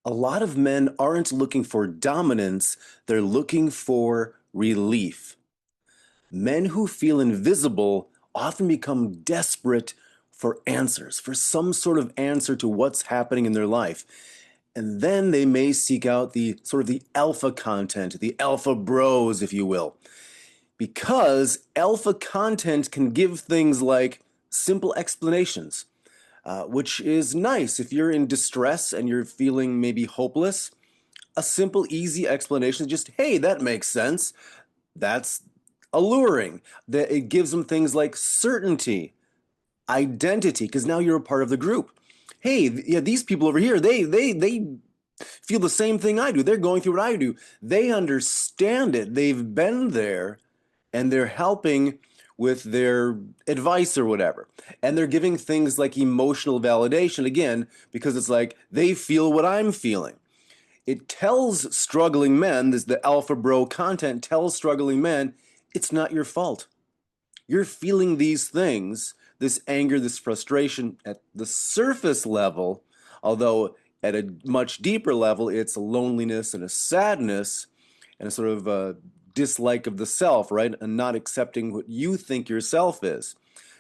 A lot of men aren't looking for dominance, they're looking for relief. Men who feel invisible often become desperate for answers, for some sort of answer to what's happening in their life. And then they may seek out the sort of the alpha content, the alpha bros, if you will, because alpha content can give things like simple explanations, which is nice if you're in distress and you're feeling maybe hopeless. A simple, easy explanation is just, hey, that makes sense. That's alluring. That it gives them things like certainty, identity, because now you're a part of the group. Hey, yeah, these people over here, they feel the same thing I do. They're going through what I do. They understand it. They've been there, and they're helping with their advice or whatever. And they're giving things like emotional validation again, because it's like they feel what I'm feeling. It tells struggling men, this the alpha bro content tells struggling men, it's not your fault. You're feeling these things, this anger, this frustration at the surface level, although at a much deeper level, it's a loneliness and a sadness and a sort of a dislike of the self, right? And not accepting what you think yourself is.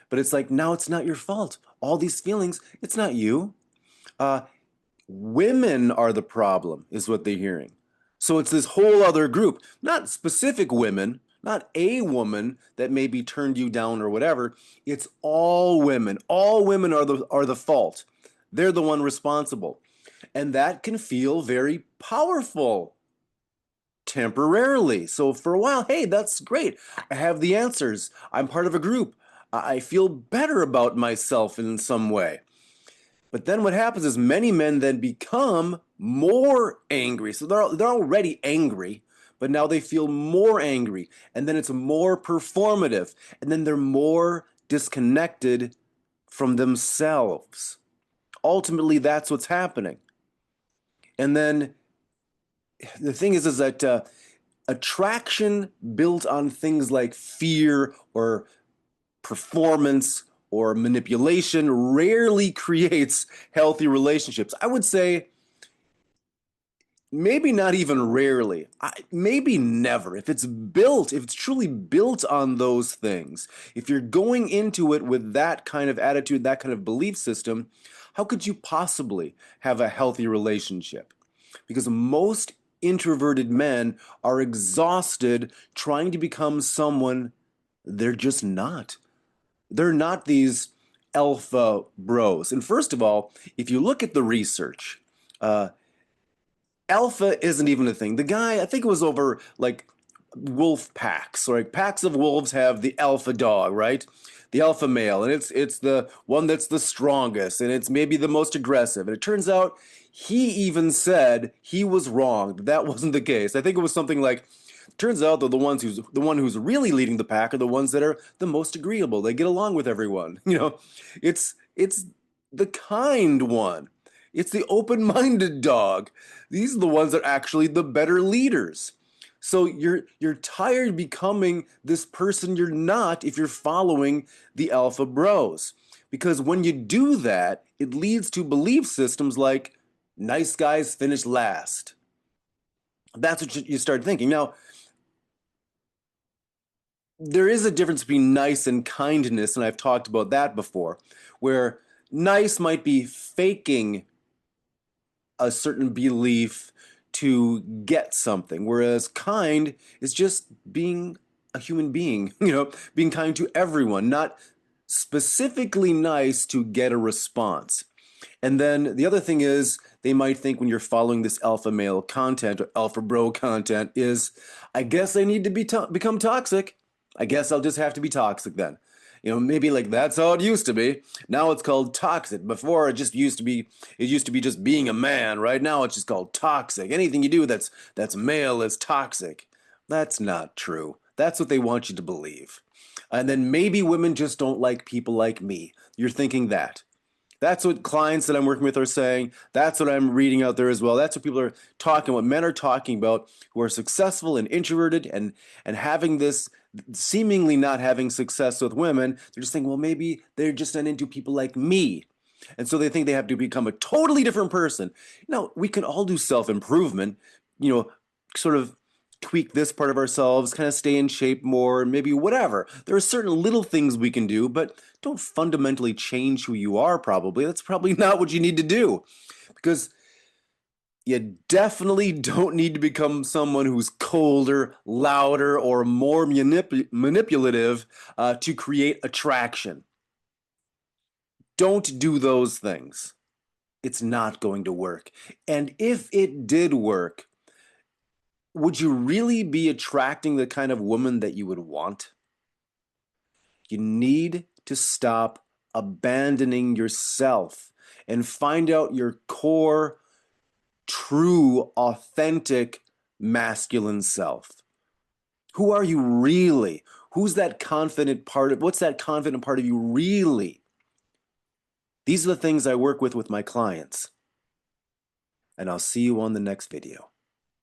But it's like, now it's not your fault. All these feelings, it's not you. Uh, Women are the problem, is what they're hearing. So it's this whole other group, not specific women, not a woman that maybe turned you down or whatever. It's all women. All women are the fault. They're the one responsible. And that can feel very powerful temporarily. So for a while, hey, that's great. I have the answers. I'm part of a group. I feel better about myself in some way. But then what happens is many men then become more angry. So they're already angry, but now they feel more angry. And then it's more performative. And then they're more disconnected from themselves. Ultimately, that's what's happening. And then the thing is that attraction built on things like fear or performance or manipulation rarely creates healthy relationships. I would say maybe not even rarely, maybe never. If it's truly built on those things, if you're going into it with that kind of attitude, that kind of belief system, how could you possibly have a healthy relationship? Because most introverted men are exhausted trying to become someone they're just not. They're not these alpha bros. And first of all, if you look at the research, uh, alpha isn't even a thing. The guy, I think it was over like wolf packs, or like packs of wolves have the alpha dog, right? The alpha male, and it's the one that's the strongest, and it's maybe the most aggressive. And it turns out he even said he was wrong. That wasn't the case. I think it was something like, turns out that the one who's really leading the pack are the ones that are the most agreeable. They get along with everyone. It's the kind one. It's the open-minded dog. These are the ones that are actually the better leaders. So you're tired becoming this person you're not if you're following the alpha bros. Because when you do that, it leads to belief systems like nice guys finish last. That's what you start thinking. Now, there is a difference between nice and kindness, and I've talked about that before, where nice might be faking a certain belief to get something, whereas kind is just being a human being, being kind to everyone, not specifically nice to get a response. And then the other thing is, they might think when you're following this alpha male content or alpha bro content is, I guess I need to become toxic. I guess I'll just have to be toxic then. Maybe like that's how it used to be. Now it's called toxic. Before it used to be just being a man. Right now it's just called toxic. Anything you do that's male is toxic. That's not true. That's what they want you to believe. And then maybe women just don't like people like me. You're thinking that. That's what clients that I'm working with are saying. That's what I'm reading out there as well. That's what people are talking, what men are talking about who are successful and introverted and having this seemingly not having success with women. They're just saying, well, maybe they're just not into people like me. And so they think they have to become a totally different person. Now, we can all do self-improvement, you know, sort of tweak this part of ourselves, kind of stay in shape more, maybe whatever. There are certain little things we can do, but don't fundamentally change who you are, probably. That's probably not what you need to do. Because you definitely don't need to become someone who's colder, louder, or more manipulative to create attraction. Don't do those things. It's not going to work. And if it did work, would you really be attracting the kind of woman that you would want? You need to stop abandoning yourself and find out your core, true, authentic masculine self. Who are you really? Who's that confident part of, what's that confident part of you really? These are the things I work with my clients. And I'll see you on the next video.